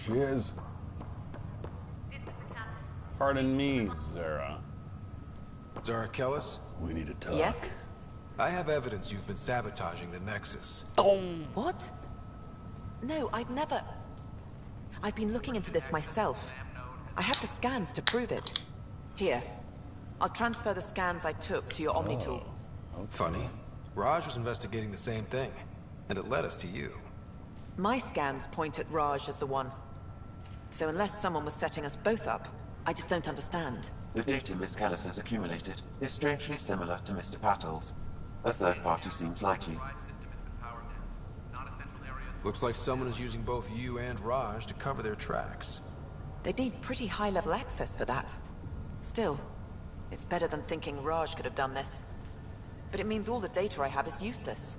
She is. Pardon me, Zara. Zara Kellis? We need to talk. Yes? I have evidence you've been sabotaging the Nexus. What? No, I'd never... I've been looking into this myself. I have the scans to prove it. Here. I'll transfer the scans I took to your Omnitool. Okay. Funny. Raj was investigating the same thing, and it led us to you. My scans point at Raj as the one. So unless someone was setting us both up, I just don't understand. The data Miss Kellis has accumulated is strangely similar to Mr. Patel's. A third party seems likely. Looks like someone is using both you and Raj to cover their tracks. They'd need pretty high-level access for that. Still, it's better than thinking Raj could have done this. But it means all the data I have is useless.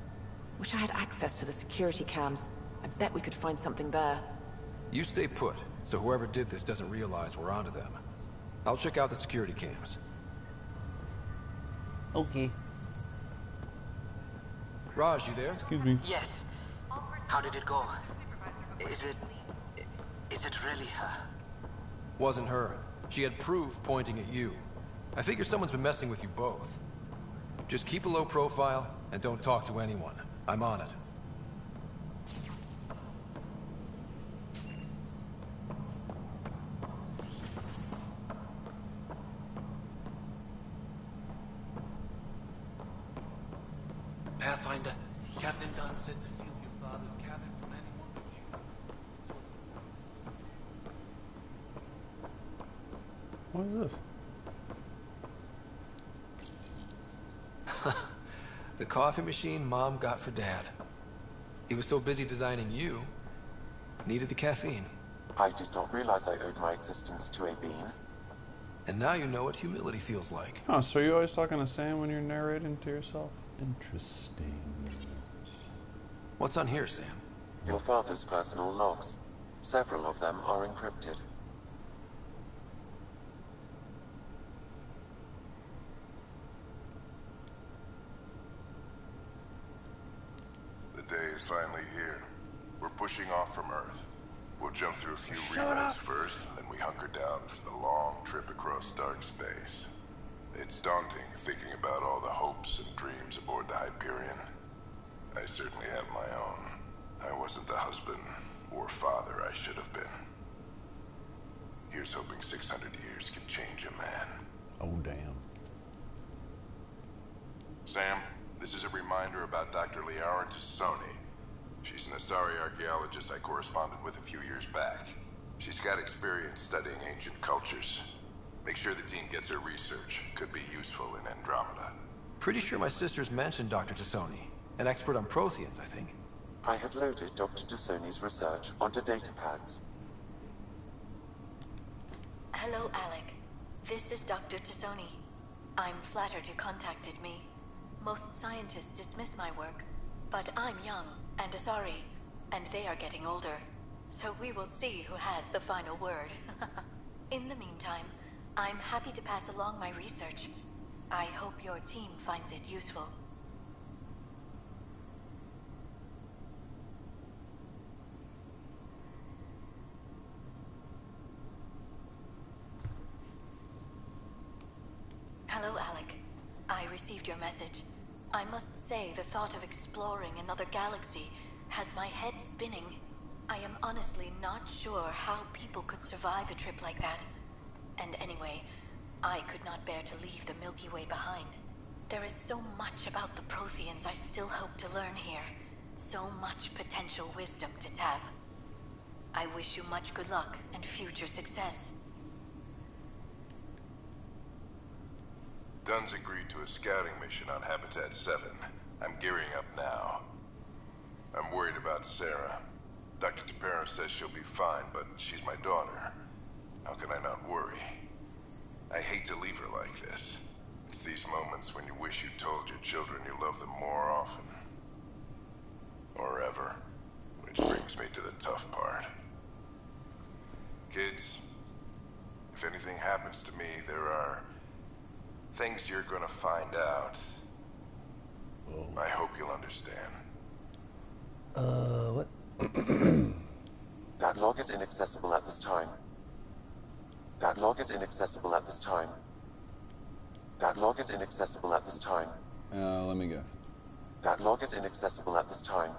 Wish I had access to the security cams. I bet we could find something there. You stay put, so whoever did this doesn't realize we're onto them. I'll check out the security cams. Okay. Raj, you there? Excuse me. Yes. How did it go? Is it really her? Wasn't her. She had proof pointing at you. I figure someone's been messing with you both. Just keep a low profile, and don't talk to anyone. I'm on it. Pathfinder, Captain Dunn said to seal your father's cabin from anyone but you. What is this? The coffee machine Mom got for Dad. He was so busy designing you, needed the caffeine. I did not realize I owed my existence to a bean. And now you know what humility feels like. Oh, so you're always talking to Sam when you're narrating to yourself? Interesting. What's on here, Sam? Your father's personal logs. Several of them are encrypted. The day is finally here. We're pushing off from Earth. We'll jump through a few relays first, and then we hunker down for the long trip across dark space. It's daunting thinking about all the hopes and dreams aboard the Hyperion. I certainly have my own. I wasn't the husband or father I should have been. Here's hoping 600 years can change a man. Oh, damn. Sam, this is a reminder about Dr. Liara Tassoni. She's an Asari archaeologist I corresponded with a few years back. She's got experience studying ancient cultures. Make sure the team gets her research. Could be useful in Andromeda. Pretty sure my sister's mentioned Dr. Tassoni. An expert on Protheans, I think. I have loaded Dr. Tassoni's research onto datapads. Hello, Alec. This is Dr. Tassoni. I'm flattered you contacted me. Most scientists dismiss my work, but I'm young and Asari, and they are getting older. So we will see who has the final word. In the meantime, I'm happy to pass along my research. I hope your team finds it useful. Hello, Alec. I received your message. I must say the thought of exploring another galaxy has my head spinning. I am honestly not sure how people could survive a trip like that. And anyway, I could not bear to leave the Milky Way behind. There is so much about the Protheans I still hope to learn here. So much potential wisdom to tap. I wish you much good luck and future success. Dunn's agreed to a scouting mission on Habitat 7. I'm gearing up now. I'm worried about Sarah. Dr. Tapero says she'll be fine, but she's my daughter. How can I not worry? I hate to leave her like this. It's these moments when you wish you told your children you love them more often. Or ever. Which brings me to the tough part. Kids, if anything happens to me, there are things you're gonna find out. I hope you'll understand. What? That log is inaccessible at this time. That log is inaccessible at this time. That log is inaccessible at this time. Let me guess. That log is inaccessible at this time.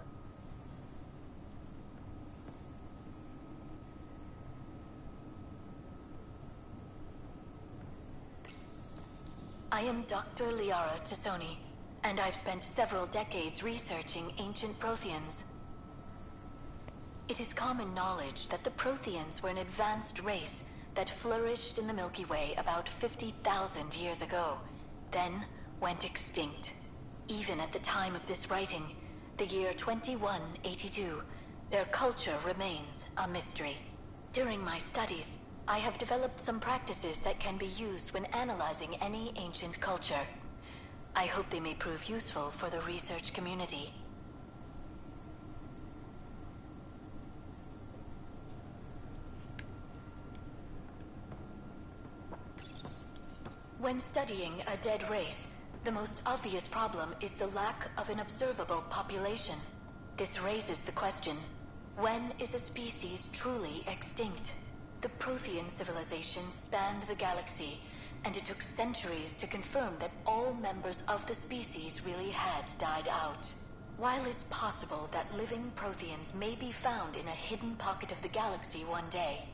I am Dr. Liara Tassoni, and I've spent several decades researching ancient Protheans. It is common knowledge that the Protheans were an advanced race that flourished in the Milky Way about 50,000 years ago, then went extinct. Even at the time of this writing, the year 2182, their culture remains a mystery. During my studies, I have developed some practices that can be used when analyzing any ancient culture. I hope they may prove useful for the research community. When studying a dead race, the most obvious problem is the lack of an observable population. This raises the question, when is a species truly extinct? The Prothean civilization spanned the galaxy, and it took centuries to confirm that all members of the species really had died out. While it's possible that living Protheans may be found in a hidden pocket of the galaxy one day,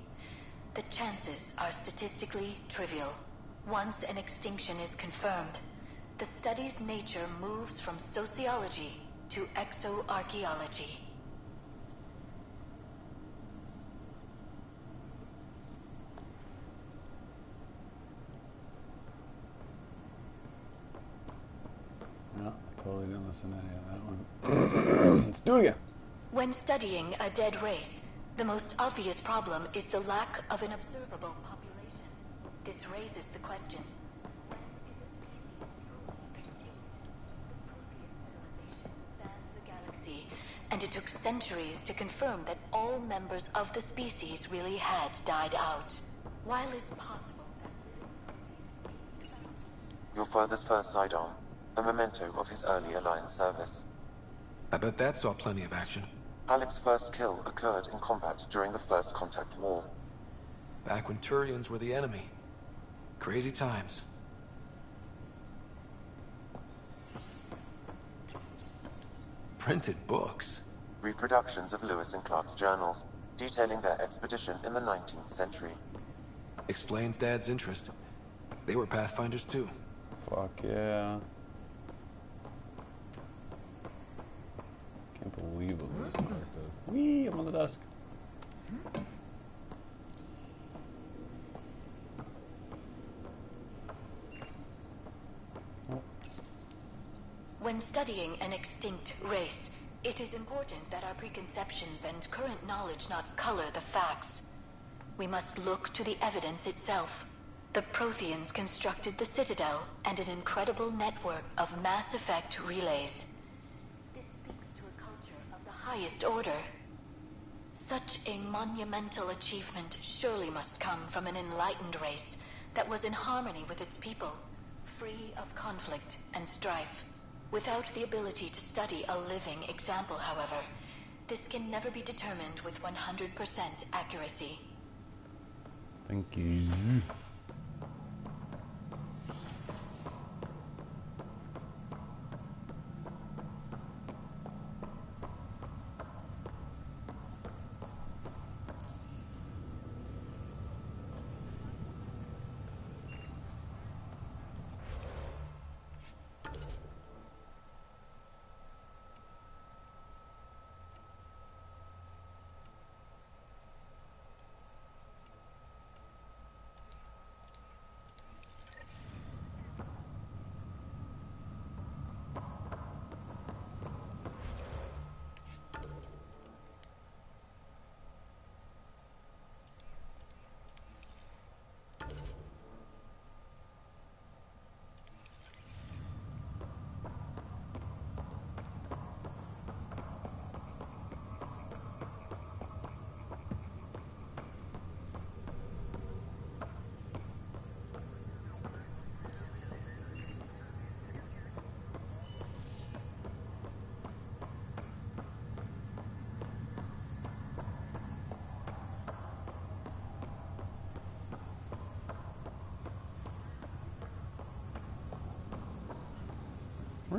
the chances are statistically trivial. Once an extinction is confirmed, the study's nature moves from sociology to exoarchaeology. No, totally didn't listen to any of that one. Let's do it again. When studying a dead race, the most obvious problem is the lack of an observable population. This raises the question, when is a species truly extinct? The Prothean civilization spanned the galaxy, and it took centuries to confirm that all members of the species really had died out. While it's possible that Your father's first sidearm, a memento of his early Alliance service. I bet that saw plenty of action. Alec's first kill occurred in combat during the First Contact War. Back when Turians were the enemy. Crazy times. Printed books. Reproductions of Lewis and Clark's journals, detailing their expedition in the 19th century. Explains Dad's interest. They were Pathfinders too. Fuck yeah. Can't believe what this is like this. Whee! I'm on the desk. When studying an extinct race, it is important that our preconceptions and current knowledge not color the facts. We must look to the evidence itself. The Protheans constructed the Citadel and an incredible network of mass effect relays. This speaks to a culture of the highest order. Such a monumental achievement surely must come from an enlightened race that was in harmony with its people, free of conflict and strife. Without the ability to study a living example, however, this can never be determined with 100% accuracy. Thank you.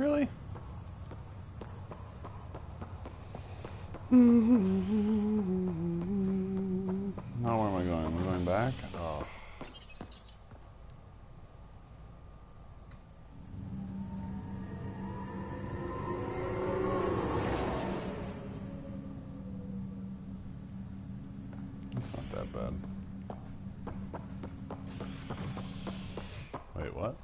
Really? Now where am I going? Am I going back? Oh. It's not that bad. Wait, what?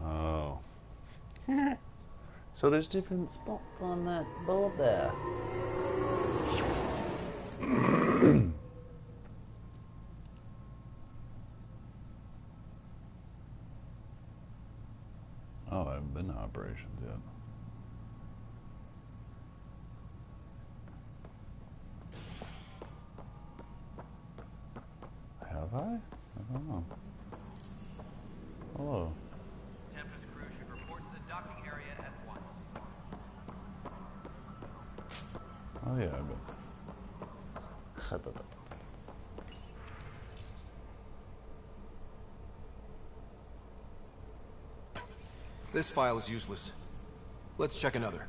Oh. So there's different spots on that board there. Oh, I haven't been to operations yet. Have I? I don't know. Hello. Tempest crew should report to the docking area at once. Oh yeah, I bet. This file is useless. Let's check another.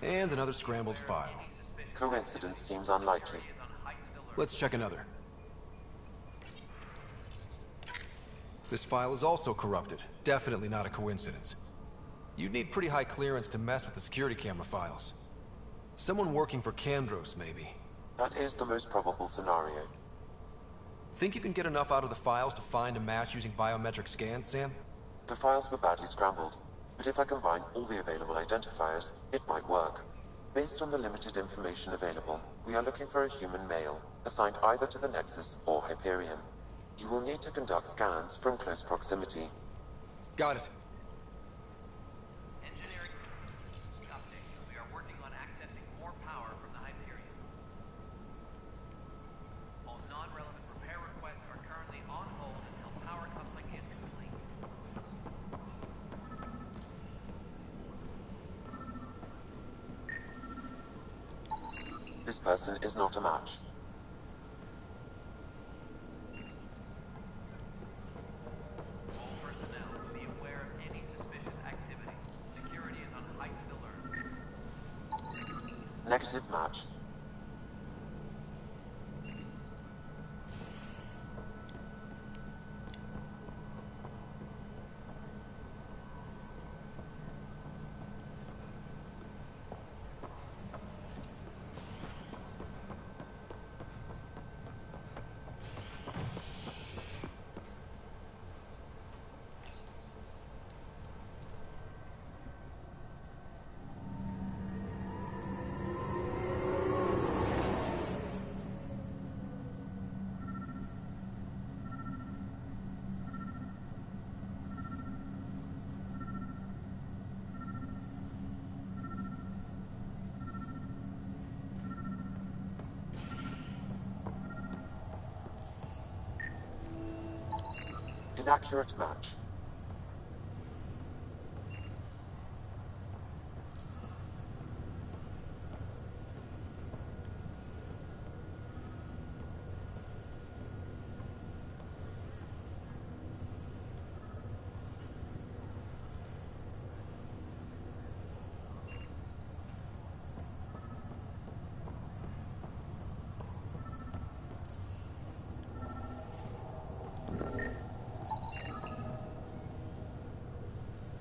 And another scrambled file. Coincidence seems unlikely. Let's check another. This file is also corrupted. Definitely not a coincidence. You'd need pretty high clearance to mess with the security camera files. Someone working for Kandros, maybe. That is the most probable scenario. Think you can get enough out of the files to find a match using biometric scans, Sam? The files were badly scrambled, but if I combine all the available identifiers, it might work. Based on the limited information available, we are looking for a human male, assigned either to the Nexus or Hyperion. You will need to conduct scans from close proximity. Got it. Engineering update. We are working on accessing more power from the Hyperion. All non-relevant repair requests are currently on hold until power coupling is complete. This person is not a match. All personnel, be aware of any suspicious activity. Security is on heightened alert. Negative match. Inaccurate match.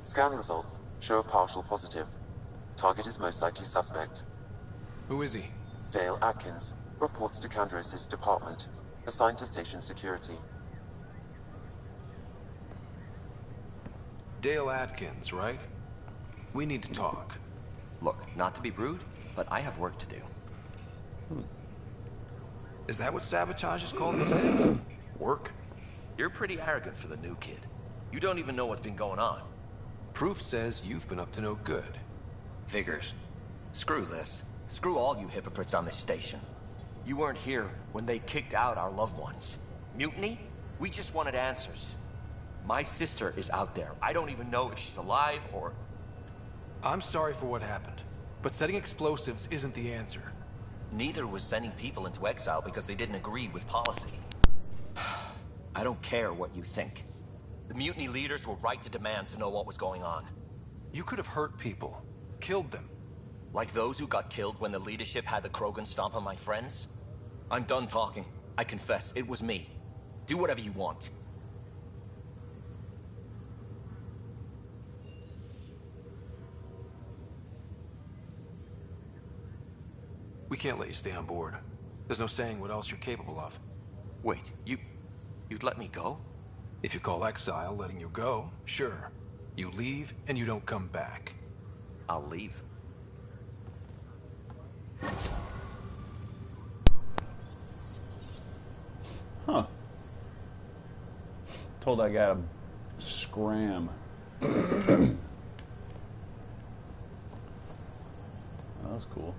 Scan results show a partial positive. Target is most likely suspect. Who is he? Dale Atkins reports to Kandros' department, assigned to station security. Dale Atkins, right? We need to talk. Look, not to be rude, but I have work to do. Is that what sabotage is called these days? Work? You're pretty arrogant for the new kid. You don't even know what's been going on. Proof says you've been up to no good. Figures. Screw this. Screw all you hypocrites on this station. You weren't here when they kicked out our loved ones. Mutiny? We just wanted answers. My sister is out there. I don't even know if she's alive or... I'm sorry for what happened, but setting explosives isn't the answer. Neither was sending people into exile because they didn't agree with policy. I don't care what you think. The mutiny leaders were right to demand to know what was going on. You could have hurt people, killed them. Like those who got killed when the leadership had the Krogan stomp on my friends? I'm done talking. I confess, it was me. Do whatever you want. We can't let you stay on board. There's no saying what else you're capable of. Wait, you'd let me go? If you call exile letting you go, sure. You leave and you don't come back. I'll leave. Huh. Told that guy to scram. That was cool.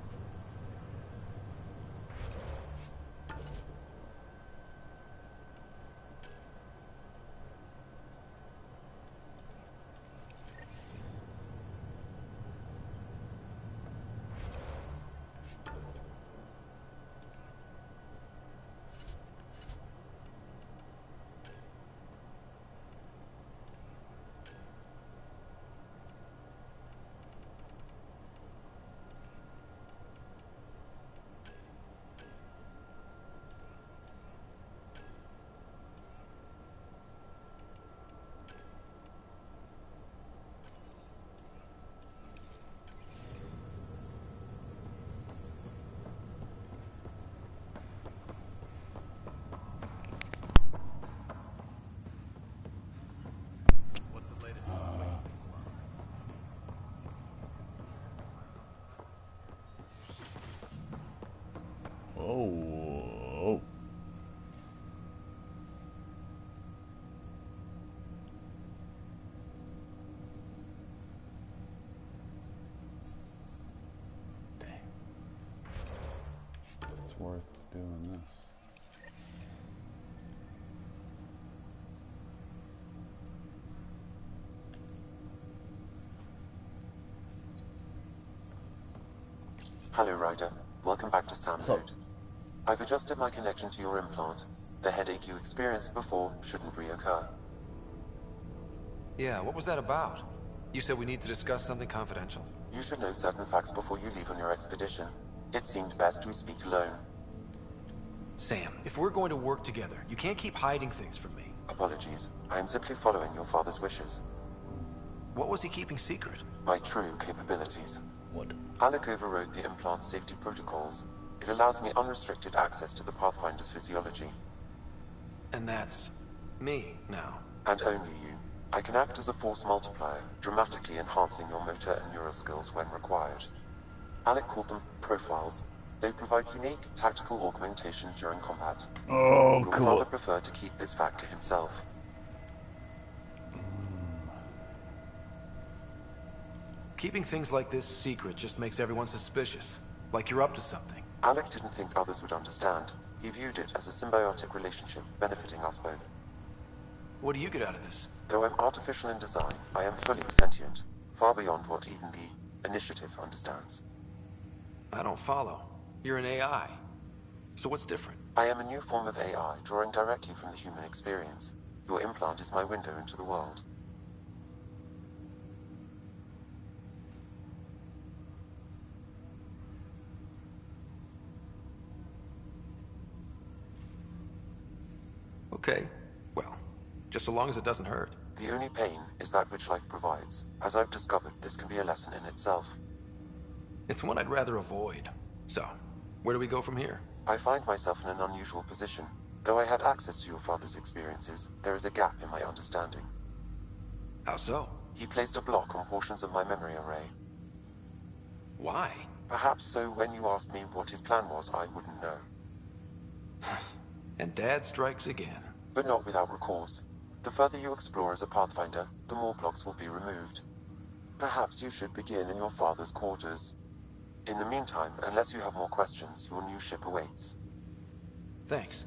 What's the latest? Oh. Dang. It's worth doing this. Hello, Ryder. Welcome back to Samload. I've adjusted my connection to your implant. The headache you experienced before shouldn't reoccur. Yeah, what was that about? You said we need to discuss something confidential. You should know certain facts before you leave on your expedition. It seemed best we speak alone. Sam, if we're going to work together, you can't keep hiding things from me. Apologies. I am simply following your father's wishes. What was he keeping secret? My true capabilities. What? Alec overrode the implant's safety protocols. It allows me unrestricted access to the Pathfinder's physiology. And that's me now. And only you. I can act as a force multiplier, dramatically enhancing your motor and neural skills when required. Alec called them profiles. They provide unique tactical augmentation during combat. Oh, Your cool. father preferred to keep this fact to himself. Keeping things like this secret just makes everyone suspicious. Like you're up to something. Alec didn't think others would understand. He viewed it as a symbiotic relationship benefiting us both. What do you get out of this? Though I'm artificial in design, I am fully sentient, far beyond what even the Initiative understands. I don't follow. You're an AI. So what's different? I am a new form of AI, drawing directly from the human experience. Your implant is my window into the world. Okay. Well, just so long as it doesn't hurt. The only pain is that which life provides. As I've discovered, this can be a lesson in itself. It's one I'd rather avoid. So, where do we go from here? I find myself in an unusual position. Though I had access to your father's experiences, there is a gap in my understanding. How so? He placed a block on portions of my memory array. Why? Perhaps so when you asked me what his plan was, I wouldn't know. And Dad strikes again. But not without recourse. The further you explore as a Pathfinder, the more blocks will be removed. Perhaps you should begin in your father's quarters. In the meantime, unless you have more questions, your new ship awaits. Thanks.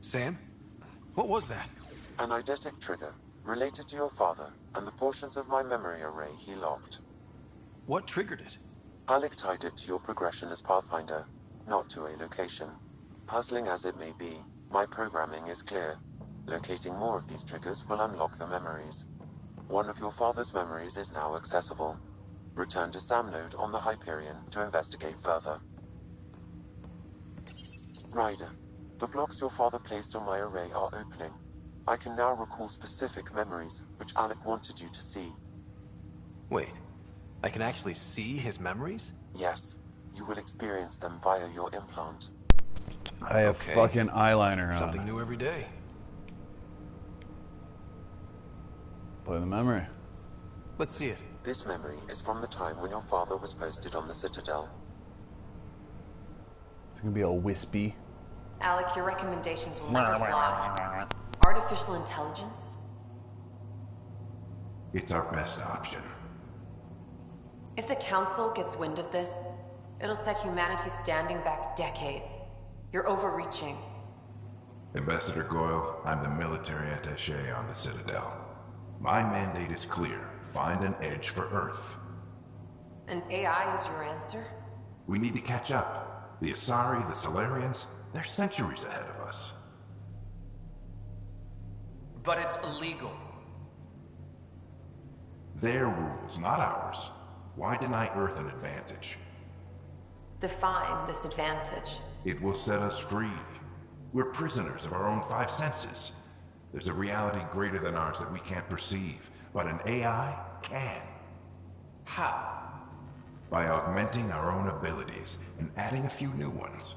Sam? What was that? An eidetic trigger, related to your father, and the portions of my memory array he locked. What triggered it? Alec tied it to your progression as Pathfinder, not to a location. Puzzling as it may be, my programming is clear. Locating more of these triggers will unlock the memories. One of your father's memories is now accessible. Return to Sam Node on the Hyperion to investigate further. Ryder, the blocks your father placed on my array are opening. I can now recall specific memories, which Alec wanted you to see. Wait, I can actually see his memories? Yes, you will experience them via your implant. I have Okay. fucking eyeliner on. Something new every day. Play the memory. Let's see it. This memory is from the time when your father was posted on the Citadel. It's gonna be a wispy. Alec, your recommendations will never fly. Artificial intelligence? It's our best option. If the Council gets wind of this, it'll set humanity standing back decades. You're overreaching. Ambassador Goyle, I'm the military attaché on the Citadel. My mandate is clear. Find an edge for Earth. And AI is your answer? We need to catch up. The Asari, the Solarians, they're centuries ahead of us. But it's illegal. Their rules, not ours. Why deny Earth an advantage? Define this advantage. It will set us free. We're prisoners of our own five senses. There's a reality greater than ours that we can't perceive, but an AI can. How? By augmenting our own abilities and adding a few new ones.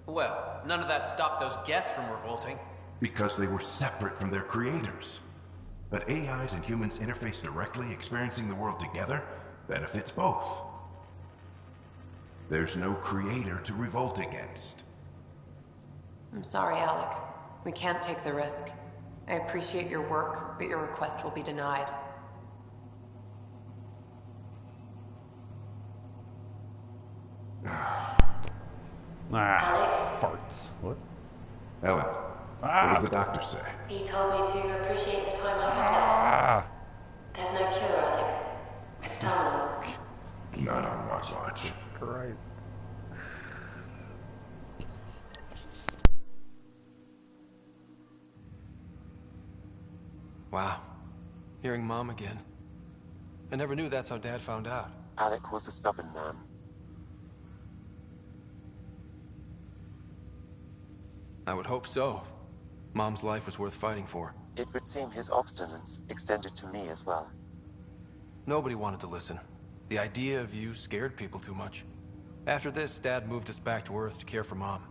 Well, none of that stopped those Geth from revolting. Because they were separate from their creators. But AIs and humans interface directly, experiencing the world together, benefits both. There's no creator to revolt against. I'm sorry, Alec. We can't take the risk. I appreciate your work, but your request will be denied. Farts. What? Ellen, what did the doctor say? He told me to appreciate the time I have left. There's no cure, Alec. It's terminal. Not on my watch. Christ. Wow. Hearing Mom again. I never knew that's how Dad found out. Alec was a stubborn man. I would hope so. Mom's life was worth fighting for. It would seem his obstinance extended to me as well. Nobody wanted to listen. The idea of you scared people too much. After this, Dad moved us back to Earth to care for Mom.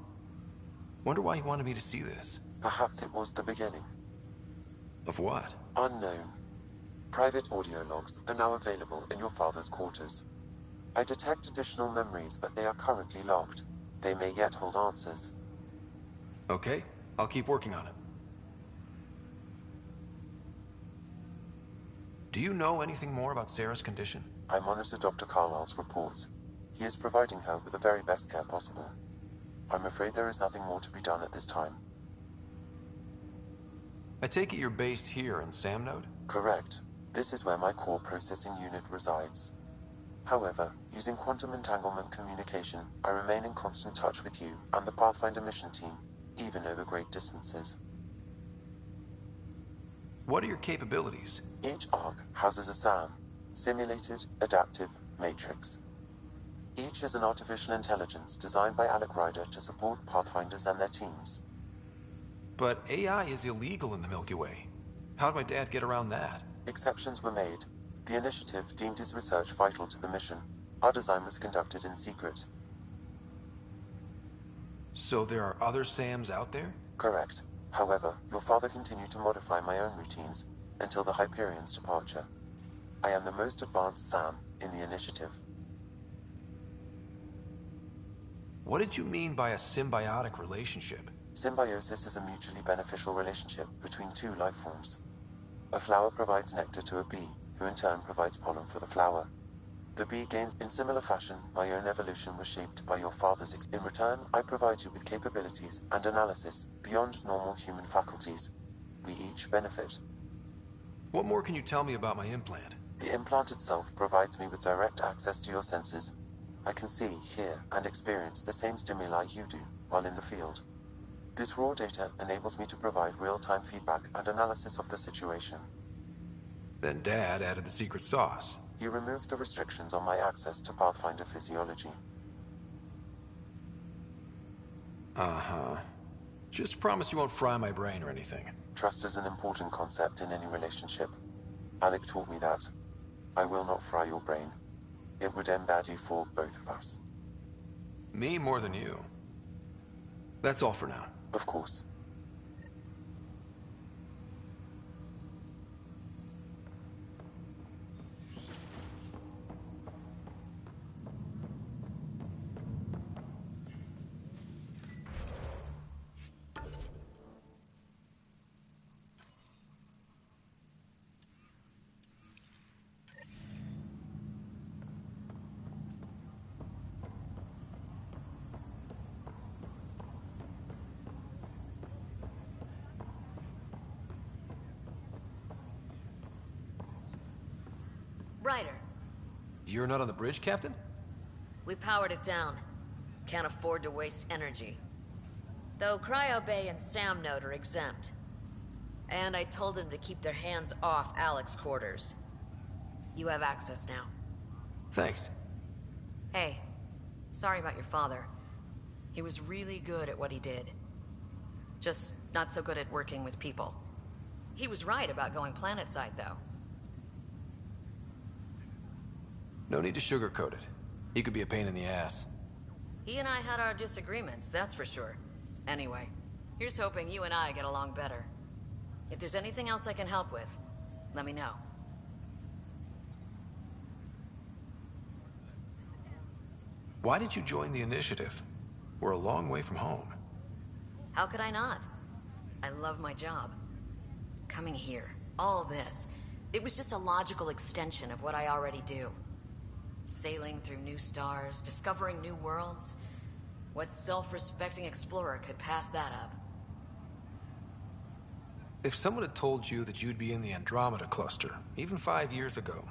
Wonder why he wanted me to see this. Perhaps it was the beginning. Of what? Unknown. Private audio logs are now available in your father's quarters. I detect additional memories, but they are currently logged. They may yet hold answers. Okay, I'll keep working on it. Do you know anything more about Sarah's condition? I monitor Dr. Carlisle's reports. He is providing her with the very best care possible. I'm afraid there is nothing more to be done at this time. I take it you're based here in Samnode? Correct. This is where my core processing unit resides. However, using quantum entanglement communication, I remain in constant touch with you and the Pathfinder mission team, even over great distances. What are your capabilities? Each ARC houses a SAM, Simulated Adaptive Matrix. Each is an artificial intelligence designed by Alec Ryder to support Pathfinders and their teams. But AI is illegal in the Milky Way. How'd my dad get around that? Exceptions were made. The initiative deemed his research vital to the mission. Our design was conducted in secret. So there are other SAMs out there? Correct. However, your father continued to modify my own routines until the Hyperion's departure. I am the most advanced SAM in the initiative. What did you mean by a symbiotic relationship? Symbiosis is a mutually beneficial relationship between two life forms. A flower provides nectar to a bee, who in turn provides pollen for the flower. The bee gains in similar fashion. My own evolution was shaped by your father's. In return, I provide you with capabilities and analysis beyond normal human faculties. We each benefit. What more can you tell me about my implant? The implant itself provides me with direct access to your senses. I can see, hear, and experience the same stimuli you do while in the field. This raw data enables me to provide real-time feedback and analysis of the situation. Then Dad added the secret sauce. He removed the restrictions on my access to Pathfinder physiology. Uh-huh. Just promise you won't fry my brain or anything. Trust is an important concept in any relationship. Alec taught me that. I will not fry your brain. It would end badly for both of us. Me more than you. That's all for now. Of course. Ryder. You're not on the bridge, Captain? We powered it down. Can't afford to waste energy. Though Cryo Bay and Samnode are exempt. And I told them to keep their hands off Alec's quarters. You have access now. Thanks. Hey, sorry about your father. He was really good at what he did. Just not so good at working with people. He was right about going planetside, though. No need to sugarcoat it. He could be a pain in the ass. He and I had our disagreements, that's for sure. Anyway, here's hoping you and I get along better. If there's anything else I can help with, let me know. Why did you join the initiative? We're a long way from home. How could I not? I love my job. Coming here, all this, it was just a logical extension of what I already do. Sailing through new stars, discovering new worlds. What self-respecting explorer could pass that up? If someone had told you that you'd be in the Andromeda cluster, even 5 years ago...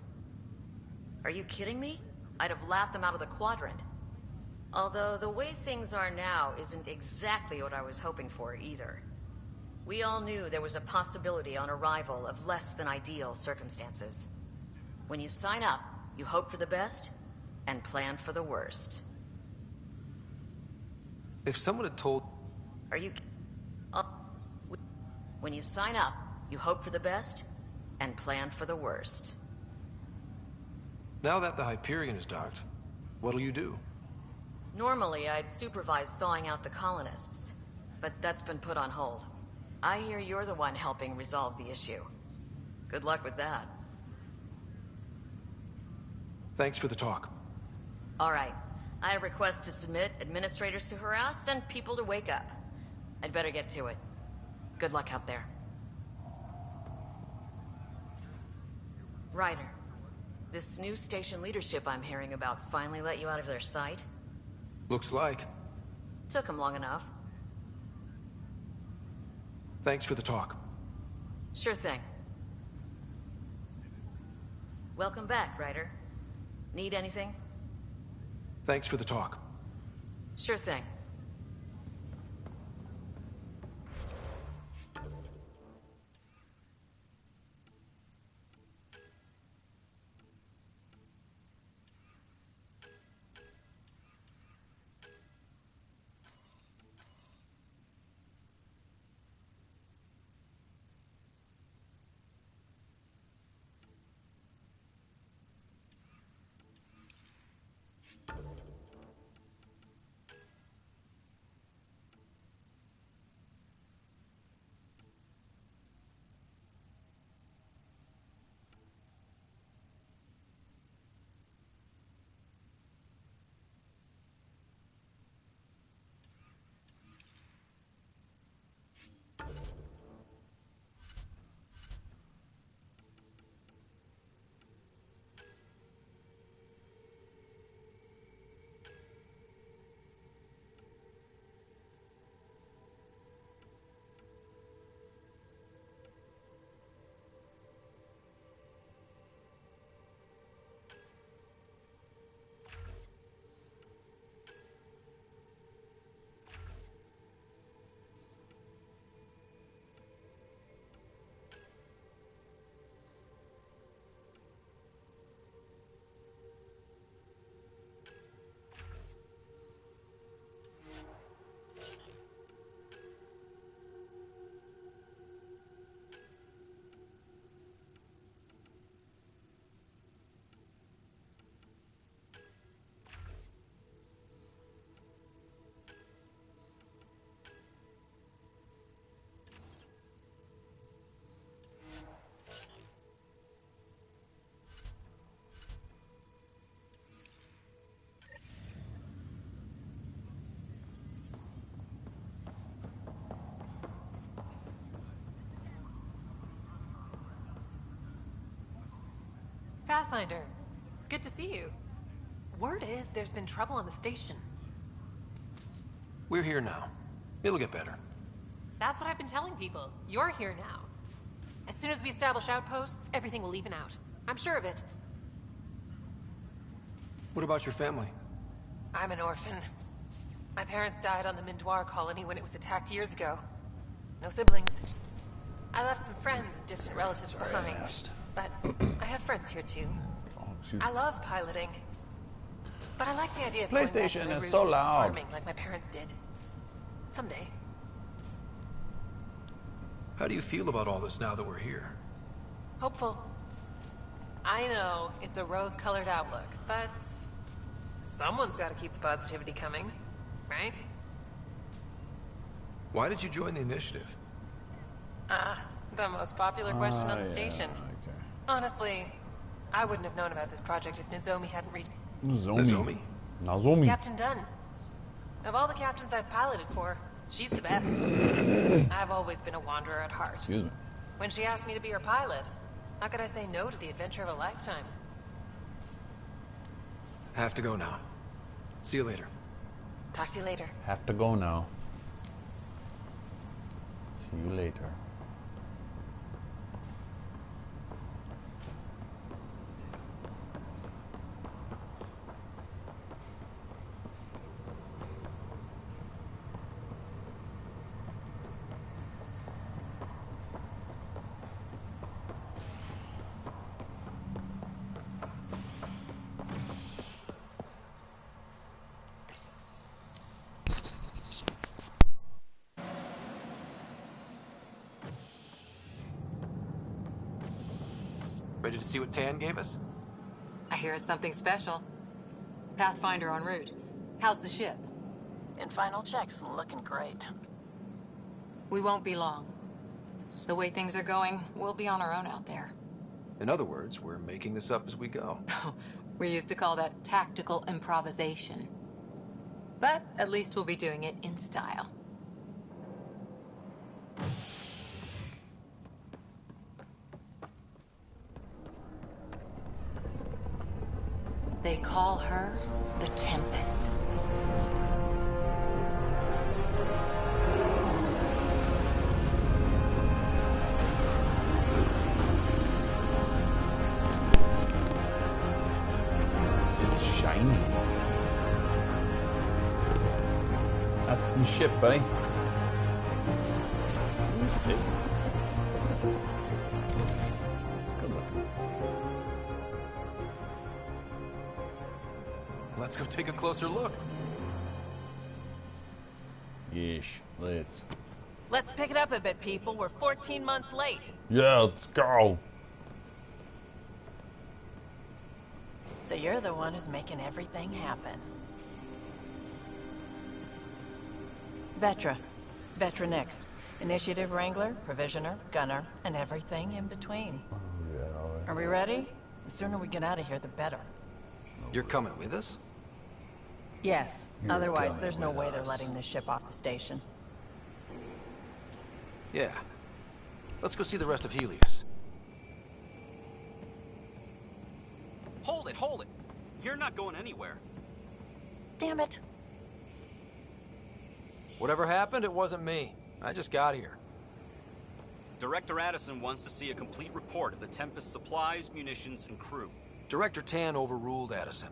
Are you kidding me? I'd have laughed them out of the quadrant. Although the way things are now isn't exactly what I was hoping for either. We all knew there was a possibility on arrival of less than ideal circumstances. When you sign up, you hope for the best and plan for the worst. If someone had told... Are you... When you sign up, you hope for the best and plan for the worst. Now that the Hyperion is docked, what'll you do? Normally, I'd supervise thawing out the colonists, but that's been put on hold. I hear you're the one helping resolve the issue. Good luck with that. Thanks for the talk. All right. I have requests to submit, administrators to harass, and people to wake up. I'd better get to it. Good luck out there. Ryder, this new station leadership I'm hearing about finally let you out of their sight? Looks like. Took them long enough. Thanks for the talk. Sure thing. Welcome back, Ryder. Need anything? Thanks for the talk. Sure thing. Pathfinder, it's good to see you. Word is there's been trouble on the station. We're here now. It'll get better. That's what I've been telling people. You're here now. As soon as we establish outposts, everything will even out. I'm sure of it. What about your family? I'm an orphan. My parents died on the Mindoir colony when it was attacked years ago. No siblings. I left some friends and distant relatives behind. But I have friends here too. I love piloting. But I like the idea of going back to PlayStation my is roots so and loud. farming like my parents did. Someday. How do you feel about all this now that we're here? Hopeful. I know it's a rose-colored outlook, but someone's got to keep the positivity coming, right? Why did you join the initiative? The most popular question on the yeah, station. okay. Honestly, I wouldn't have known about this project if Nozomi hadn't reached... Nozomi. Captain Dunn. Of all the captains I've piloted for, she's the best. I've always been a wanderer at heart. Excuse me. When she asked me to be her pilot, how could I say no to the adventure of a lifetime? Have to go now. See you later. Talk to you later. Have to go now. See you later. Ready to see what Tan gave us? I hear it's something special. Pathfinder en route. How's the ship? In final checks, looking great. We won't be long. The way things are going, we'll be on our own out there. In other words, we're making this up as we go. We used to call that tactical improvisation. But at least we'll be doing it in style. They call her the Tempest. It's shiny. That's the ship, buddy. Let's go take a closer look. Yeesh, let's. Let's pick it up a bit, people. We're 14 months late. Yeah, let's go. So you're the one who's making everything happen. Vetra. Vetra Nix. Initiative Wrangler, Provisioner, Gunner, and everything in between. Are we ready? The sooner we get out of here, the better. You're coming with us? Yes. You're Otherwise, coming there's no with way they're us. letting this ship off the station. Yeah. Let's go see the rest of Helios. Hold it, hold it! You're not going anywhere. Damn it. Whatever happened, it wasn't me. I just got here. Director Addison wants to see a complete report of the Tempest supplies, munitions, and crew. Director Tan overruled Addison.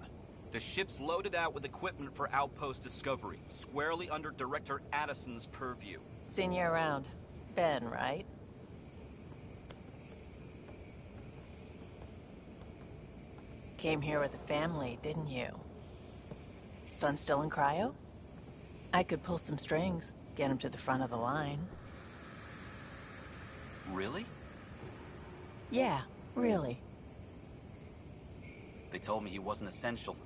The ship's loaded out with equipment for outpost discovery, squarely under Director Addison's purview. Seen you around. Ben, right? Came here with a family, didn't you? Son still in cryo? I could pull some strings, get him to the front of the line. Really? Yeah, really. They told me he wasn't essential,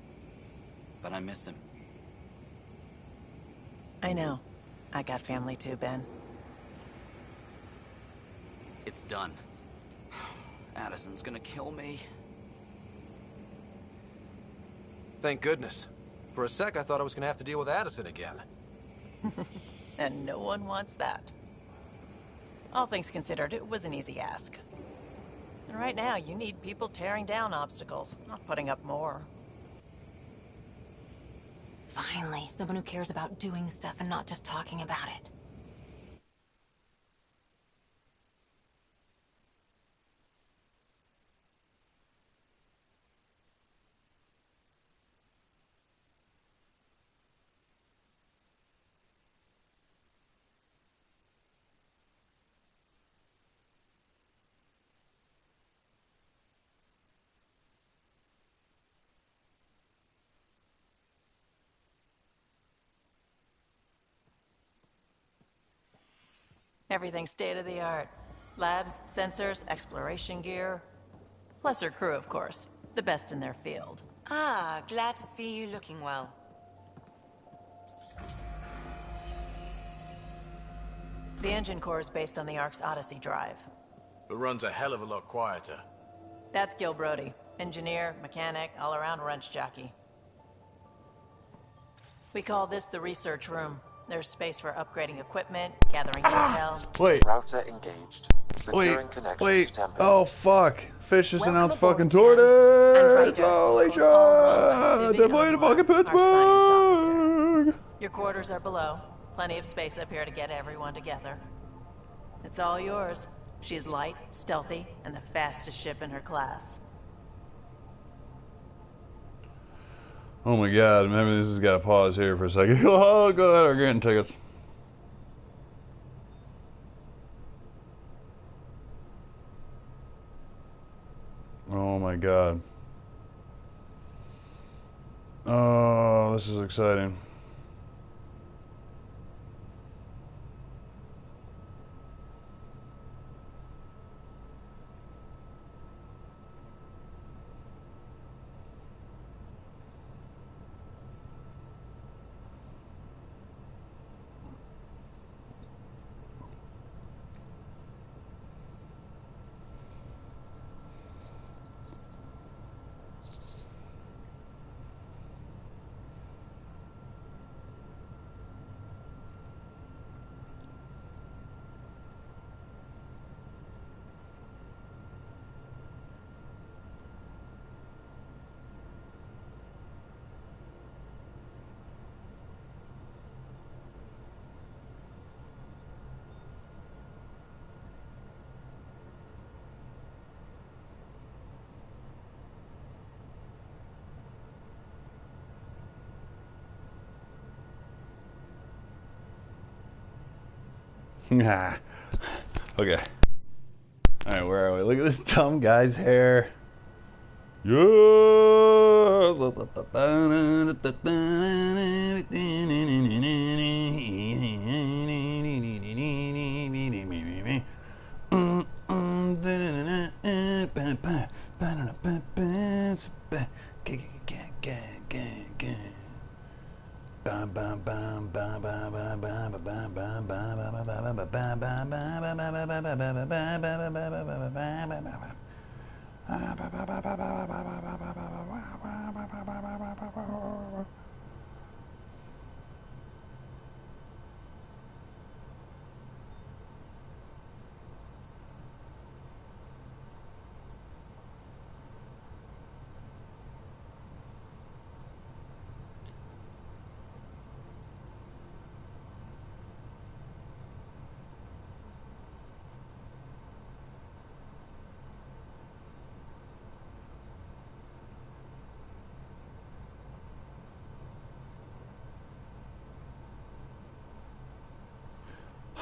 but I miss him. I know. I got family too, Ben. It's done. Addison's gonna kill me. Thank goodness. For a sec, I thought I was going to have to deal with Addison again. And no one wants that. All things considered, it was an easy ask. And right now, you need people tearing down obstacles, not putting up more. Finally, someone who cares about doing stuff and not just talking about it. Everything's state-of-the-art. Labs, sensors, exploration gear. Plus her crew, of course. The best in their field. Ah, glad to see you looking well. The engine core is based on the Ark's Odyssey drive. It runs a hell of a lot quieter. That's Gil Brody. Engineer, mechanic, all-around wrench jockey. We call this the research room. There's space for upgrading equipment, gathering intel. Wait. Router engaged. Securing connection to Tempest. Oh fuck! Fish just Welcome announced aboard, fucking Sam. tortoise! And Holy Ryder, all shit! run by They're going to fucking Subi Anwar, our science officer. Pittsburgh! Your quarters are below. Plenty of space up here to get everyone together. It's all yours. She's light, stealthy, and the fastest ship in her class. Oh my god, maybe this has got to pause here for a second. Oh, go ahead, we're getting tickets. Oh my god. Oh, this is exciting. Nah. Okay. Alright, where are we? Look at this dumb guy's hair.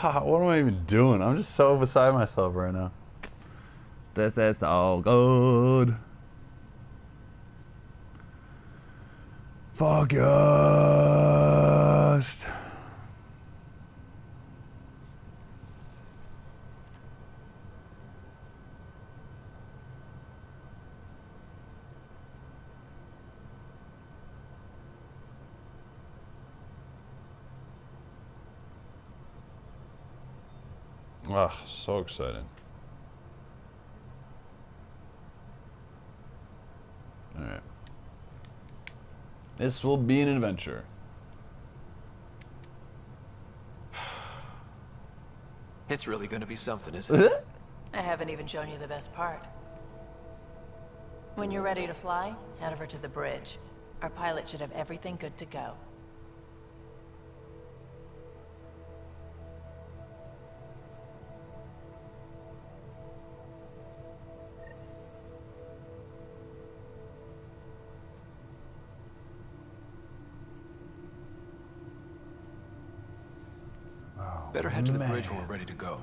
What am I even doing? I'm just so beside myself right now. That's all good. Focused. Ah, so excited. Alright. This will be an adventure. It's really gonna be something, isn't it? I haven't even shown you the best part. When you're ready to fly, head over to the bridge. Our pilot should have everything good to go. Better head to the bridge when we're ready to go.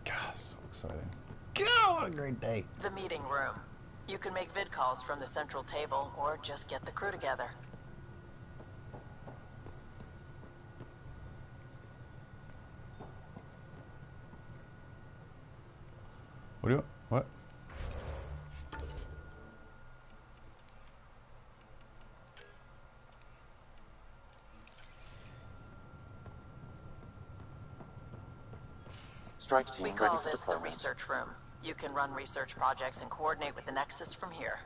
God, so exciting. God, what a great day. The meeting room. You can make vid calls from the central table, or just get the crew together. What do you... What? Strike team We ready call for this the deployment. research room. You can run research projects and coordinate with the Nexus from here.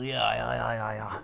Yeah.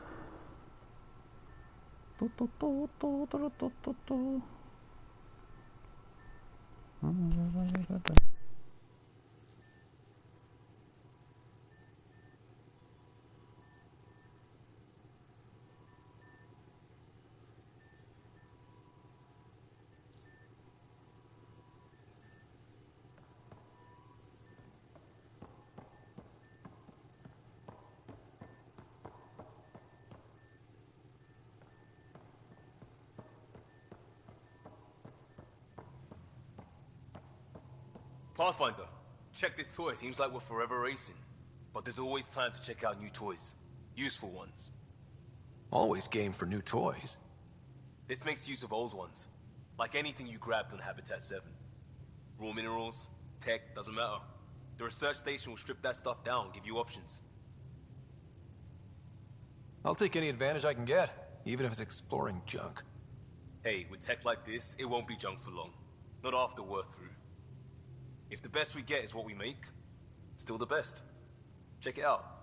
Pathfinder, check this toy. Seems like we're forever racing. But there's always time to check out new toys. Useful ones. Always game for new toys. This makes use of old ones. Like anything you grabbed on Habitat 7. Raw minerals, tech, doesn't matter. The research station will strip that stuff down, give you options. I'll take any advantage I can get, even if it's exploring junk. Hey, with tech like this, it won't be junk for long. Not after we're through. If the best we get is what we make, still the best. Check it out.